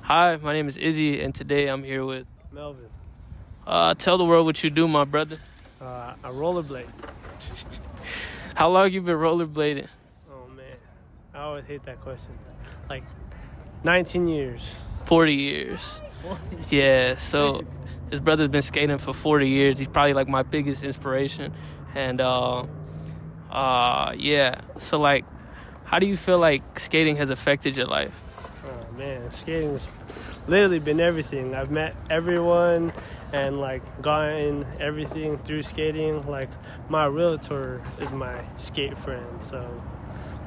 Hi, my name is Izzy, and today I'm here with. Melvin. Tell the world what you do, my brother. A rollerblade. How long you been rollerblading? Oh man, I always hate that question. Like 19 years. 40 years. Yeah, so his brother's been skating for 40 years. He's probably like my biggest inspiration. And yeah. So like, how do you feel like skating has affected your life? Oh man, skating's literally been everything. I've met everyone and like gotten everything through skating. Like my realtor is my skate friend, so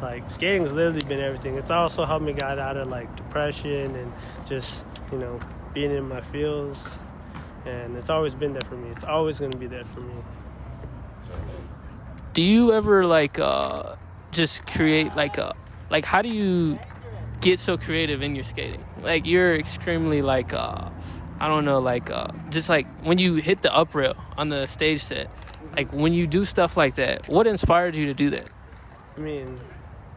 like skating's literally been everything. It's also helped me get out of like depression and just being in my feels, and it's always been there for me. It's always going to be there for me. Do you ever like just create like how do you get so creative in your skating? Like you're extremely like I don't know, like just like when you hit the up rail on the stage set, like when you do stuff like that, what inspired you to do that? I mean,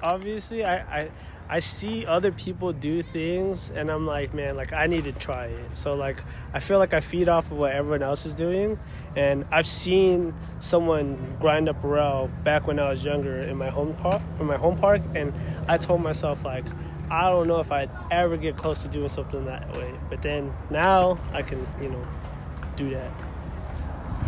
obviously I see other people do things and I'm like, man, like I need to try it. So like I feel like I feed off of what everyone else is doing, and I've seen someone grind up a rail back when I was younger in my home park, and I told myself like, I don't know if I'd ever get close to doing something that way. But then now I can, do that.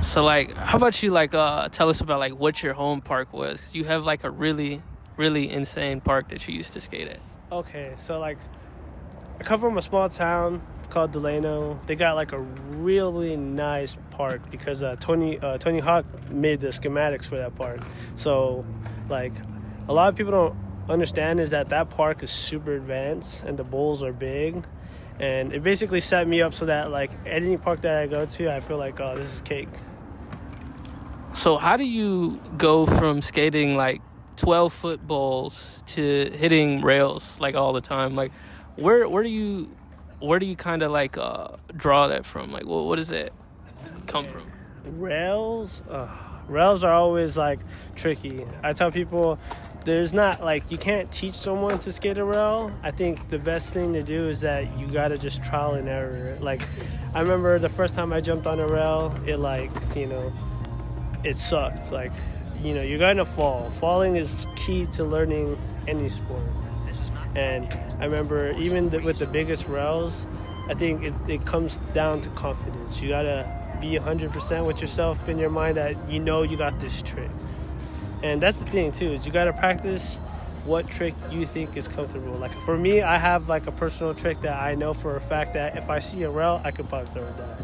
So like, how about you like tell us about like what your home park was? Because you have like a really, really insane park that you used to skate at. Okay, so like I come from a small town. It's called Delano. They got like a really nice park because Tony Hawk made the schematics for that park. So like a lot of people don't understand is that park is super advanced and the bowls are big, and it basically set me up so that like any park that I go to, I feel like, oh, this is cake. So how do you go from skating like 12-foot bowls to hitting rails like all the time? Like where do you kind of like draw that from? Like what does it come from? Rails are always like tricky. I tell people there's not like you can't teach someone to skate a rail. I think the best thing to do is that you gotta just trial and error. Like I remember the first time I jumped on a rail, it sucked. Like you're gonna fall. Falling is key to learning any sport. And I remember even with the biggest rails, I think it comes down to confidence. You gotta be 100% with yourself in your mind that you got this trick. And that's the thing too, is you gotta practice what trick you think is comfortable. Like for me, I have like a personal trick that I know for a fact that if I see a rail, I can probably throw it down.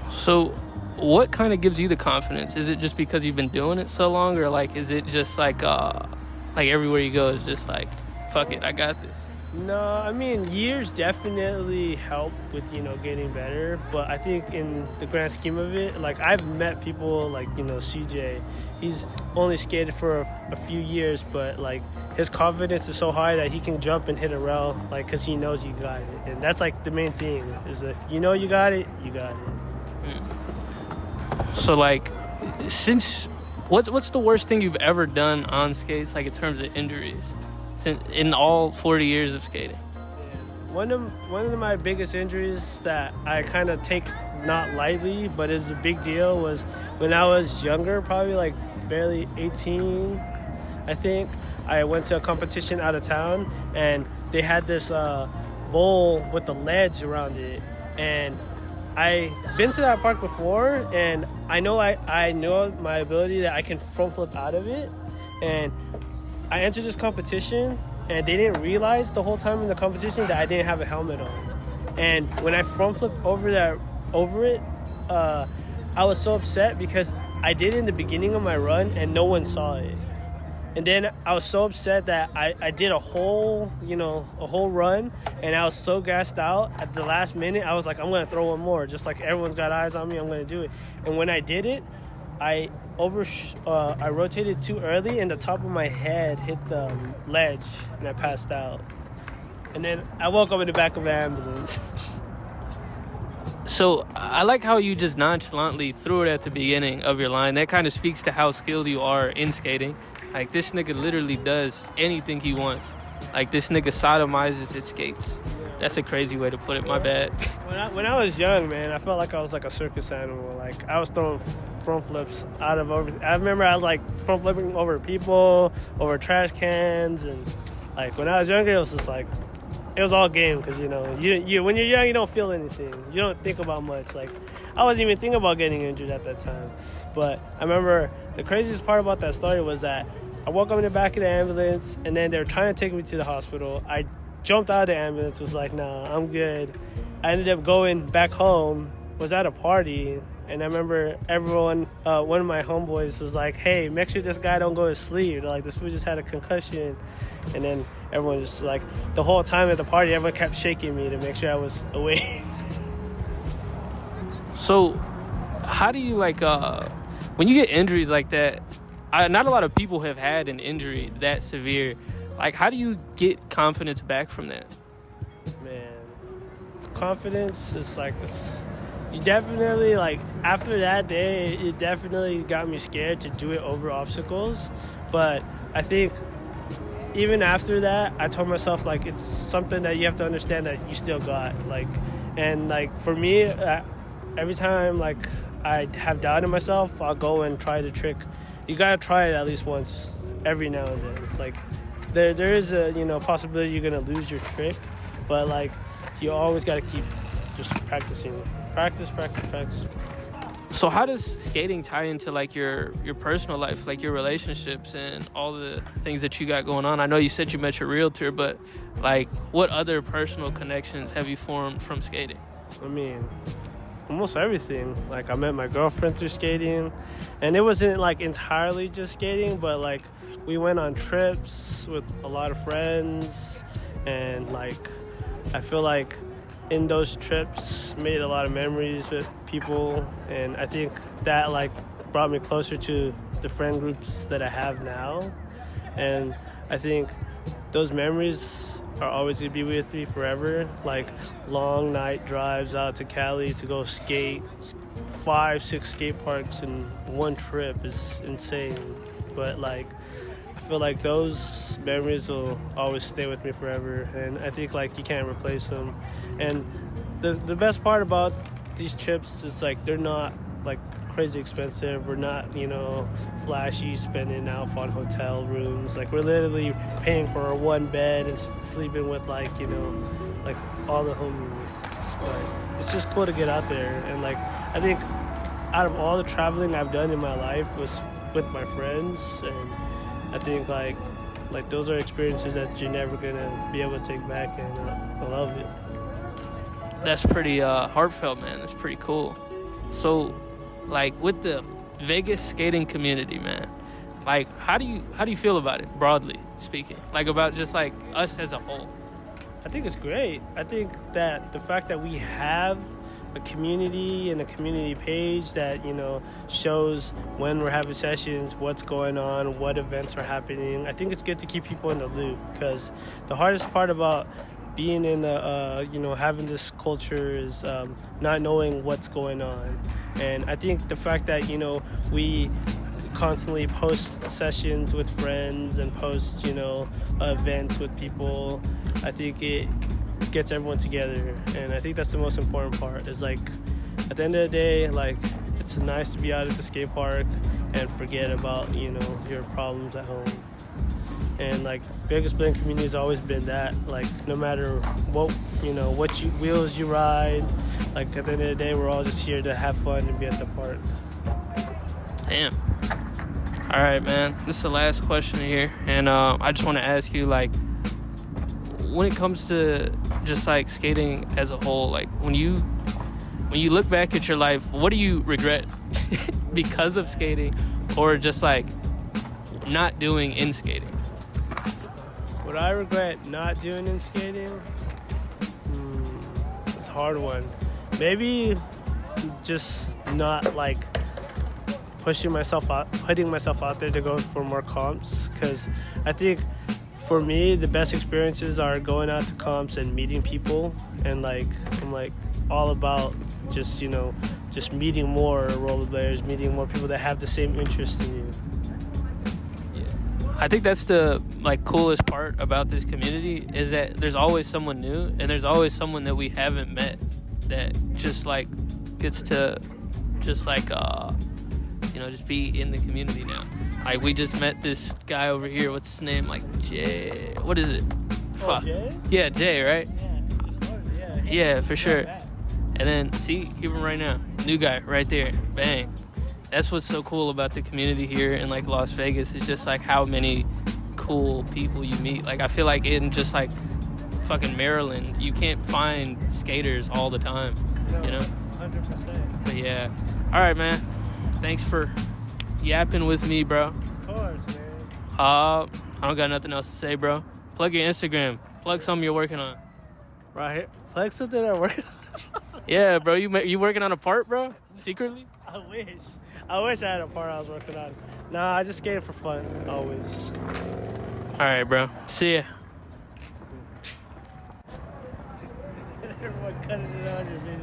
So what kind of gives you the confidence? Is it just because you've been doing it so long, or like is it just like everywhere you go is just like, fuck it, I got this? No, I mean, years definitely help with, getting better. But I think in the grand scheme of it, like I've met people like, CJ, he's only skated for a few years, but like his confidence is so high that he can jump and hit a rail, like, cause he knows you got it. And that's like the main thing is if you know you got it, you got it. So like, what's the worst thing you've ever done on skates, like in terms of injuries? In all 40 years of skating? One of my biggest injuries that I kind of take not lightly, but is a big deal, was when I was younger, probably like barely 18, I think. I went to a competition out of town, and they had this bowl with a ledge around it, and I've been to that park before, and I know my ability that I can front flip out of it, and I entered this competition, and they didn't realize the whole time in the competition that I didn't have a helmet on. And when I front flipped over it, I was so upset because I did it in the beginning of my run and no one saw it. And then I was so upset that I did a whole run, and I was so gassed out at the last minute. I was like, I'm going to throw one more. Just like everyone's got eyes on me, I'm going to do it. And when I did it, I rotated too early, and the top of my head hit the ledge, and I passed out. And then I woke up in the back of an ambulance. So I like how you just nonchalantly threw it at the beginning of your line. That kind of speaks to how skilled you are in skating. Like, this nigga literally does anything he wants. Like, this nigga sodomizes his skates. That's a crazy way to put it. My bad. When I was young, man, I felt like I was like a circus animal. Like I was throwing front flips out of over. I remember I was like front flipping over people, over trash cans, and like when I was younger, it was just like it was all game because you know you when you're young, you don't feel anything. You don't think about much. Like I wasn't even thinking about getting injured at that time. But I remember the craziest part about that story was that I woke up in the back of the ambulance, and then they were trying to take me to the hospital. I jumped out of the ambulance, was like, nah, I'm good. I ended up going back home, was at a party, and I remember everyone, one of my homeboys was like, hey, make sure this guy don't go to sleep. They're like, this fool just had a concussion. And then everyone just like, the whole time at the party, everyone kept shaking me to make sure I was awake. So how do you like, when you get injuries like that, not a lot of people have had an injury that severe. Like, how do you get confidence back from that? Man, confidence is like, you definitely, like, after that day, it definitely got me scared to do it over obstacles. But I think even after that, I told myself, like, it's something that you have to understand that you still got. Like, and, like, for me, every time, like, I have doubt in myself, I'll go and try the trick. You gotta try it at least once every now and then. Like, there is a possibility you're gonna lose your trick, but like you always gotta keep just practicing. Practice. So how does skating tie into like your personal life, like your relationships and all the things that you got going on? I know you said you met your realtor, but like what other personal connections have you formed from skating? I mean, almost everything. Like I met my girlfriend through skating, and it wasn't like entirely just skating, but like we went on trips with a lot of friends, and like I feel like in those trips made a lot of memories with people, and I think that like brought me closer to the friend groups that I have now. And I think those memories are always gonna be with me forever. Like long night drives out to Cali to go skate, 5-6 skate parks in one trip is insane. But like I feel like those memories will always stay with me forever, and I think like you can't replace them. And the best part about these trips is like they're not like crazy expensive. We're not flashy, spending out on hotel rooms. Like we're literally paying for our one bed and sleeping with like all the homies. But it's just cool to get out there, and like I think out of all the traveling I've done in my life was with my friends, and I think like those are experiences that you're never gonna be able to take back, and I love it. That's pretty heartfelt, man. That's pretty cool. So, like with the Vegas skating community, man, like how do you feel about it, broadly speaking? Like about just like us as a whole. I think it's great. I think that the fact that we have a community and a community page that shows when we're having sessions, what's going on, what events are happening. I think it's good to keep people in the loop, because the hardest part about being in having this culture is not knowing what's going on. And I think the fact that we constantly post sessions with friends and post events with people, I think it gets everyone together, and I think that's the most important part. Is like at the end of the day, like it's nice to be out at the skate park and forget about your problems at home. And like Vegas Blend community has always been that. Like no matter what wheels you ride, like at the end of the day, we're all just here to have fun and be at the park. Damn. All right, man. This is the last question here, and I just want to ask you, like, when it comes to just like skating as a whole, like when you look back at your life, what do you regret because of skating, or just like not doing in skating? What I regret not doing in skating? It's a hard one. Maybe just not like putting myself out there to go for more comps, because I think for me the best experiences are going out to comps and meeting people, and like I'm like all about just meeting more rollerbladers, meeting more people that have the same interest in you. Yeah. I think that's the like coolest part about this community is that there's always someone new and there's always someone that we haven't met that just like gets to just like just be in the community now. Like we just met this guy over here. What's his name? Like Jay. What is it? Fuck. Jay? Yeah, Jay, right? Yeah. Yeah, for sure. And then see, even right now, new guy right there. Bang. That's what's so cool about the community here in like Las Vegas is just like how many cool people you meet. Like I feel like in just like fucking Maryland, you can't find skaters all the time. No, you know? 100%. But yeah. All right, man. Thanks for yapping with me, bro. Of course, man. I don't got nothing else to say, bro. Plug your Instagram. Plug something you're working on. Right here. Plug something I'm working on. Yeah, bro. You working on a part, bro? Secretly? I wish I had a part I was working on. Nah, I just skate for fun, always. All right, bro. See ya. Everyone cutting it on your video.